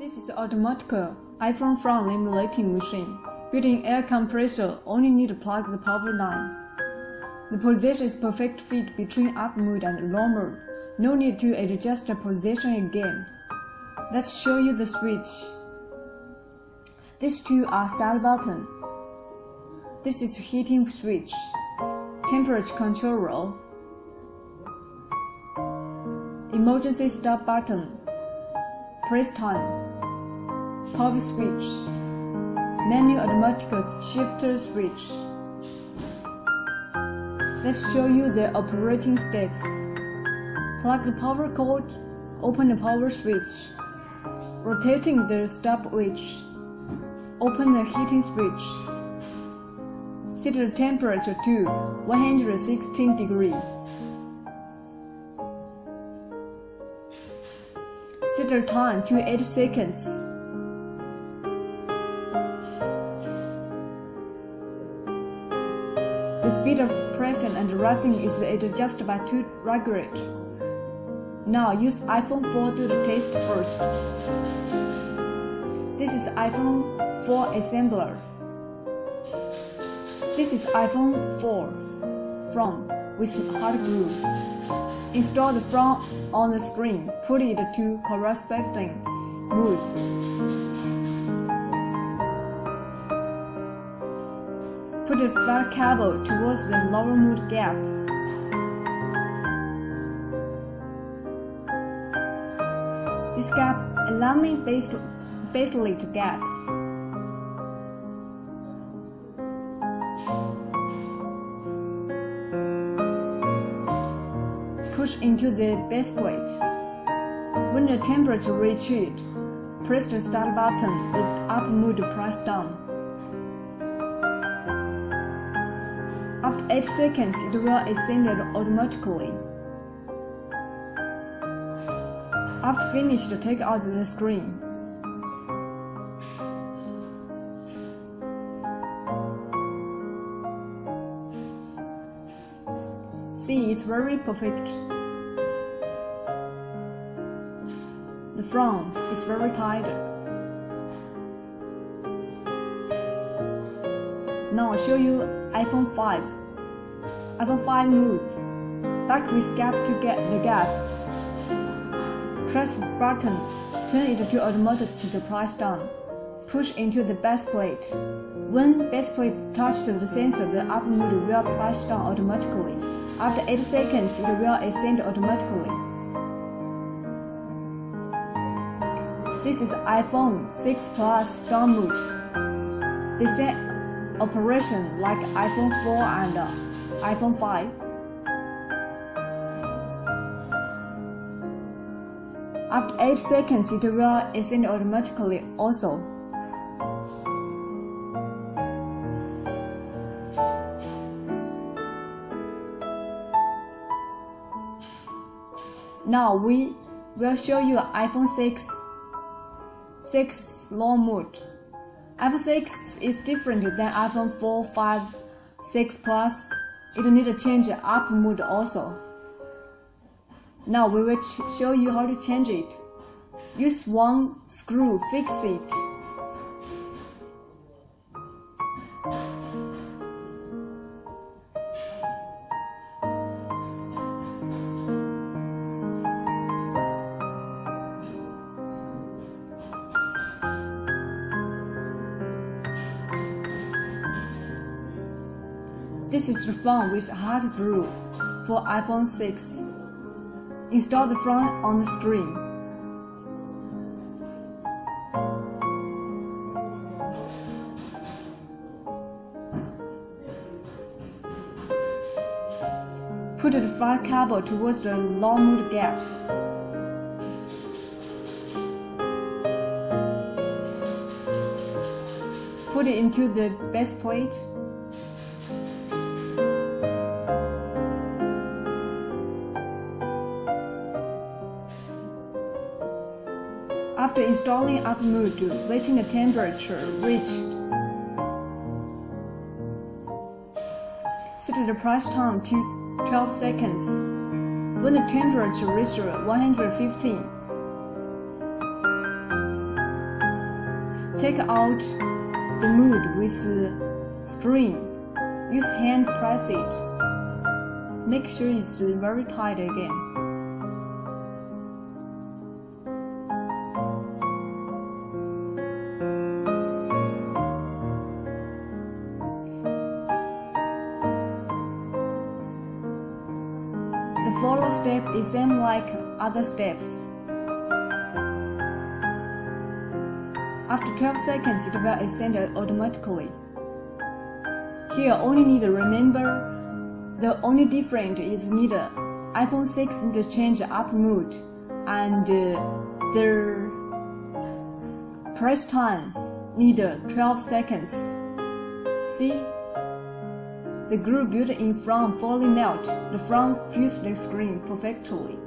This is automatic iPhone front laminating machine. Built-in air compressor, only need to plug the power line. The position is perfect fit between up mode and low mode. No need to adjust the position again. Let's show you the switch. These two are start button. This is heating switch, temperature controller, emergency stop button, press time, power switch, manual automatic shifter switch. Let's show you the operating steps. Plug the power cord, open the power switch, rotating the stopwatch, open the heating switch, set the temperature to 116 degrees. Set the time to 8 seconds. The speed of pressing and rising is adjusted by 2 regulators. Now use iPhone 4 to the test first. This is iPhone 4 assembler. This is iPhone 4 front with hot glue. Install the front on the screen. Put it to corresponding modes. Put the flat cable towards the lower mode gap. This gap aligning basically to gap. Push into the base plate. When the temperature reaches, press the start button. The up mode press down. After 8 seconds, it will ascend automatically. After finished, take out the screen. See, it's very perfect. The front is very tight. Now I'll show you iPhone 5. iPhone 5 mode. Back with gap to get the gap. Press the button. Turn it to automatic to press down. Push into the base plate. When base plate touches the sensor, the up mode will press down automatically. After 8 seconds, it will ascend automatically. This is iPhone 6 Plus down mode. The same operation like iPhone 4 and iPhone 5. After 8 seconds, it will ascend automatically also. Now we will show you iPhone 6 low mode. iPhone 6 is different than iPhone 4, 5, 6 Plus. It needs to change up mode also. Now we will show you how to change it. Use one screw, fix it. This is the front with hot glue for iPhone 6. Install the front on the screen. Put the front cable towards the low mode gap. Put it into the base plate. After installing up mode, waiting the temperature reached. Set the press time to 12 seconds. When the temperature reaches 115, Take out the mood with string. Use hand press it. Make sure it's very tight again. The follow step is same like other steps. After 12 seconds, it will ascend automatically. Here, only need to remember the only difference is neither iPhone 6 need to change up mode, and the press time need 12 seconds. See? The glue built in front fully melt. The front fused the screen perfectly.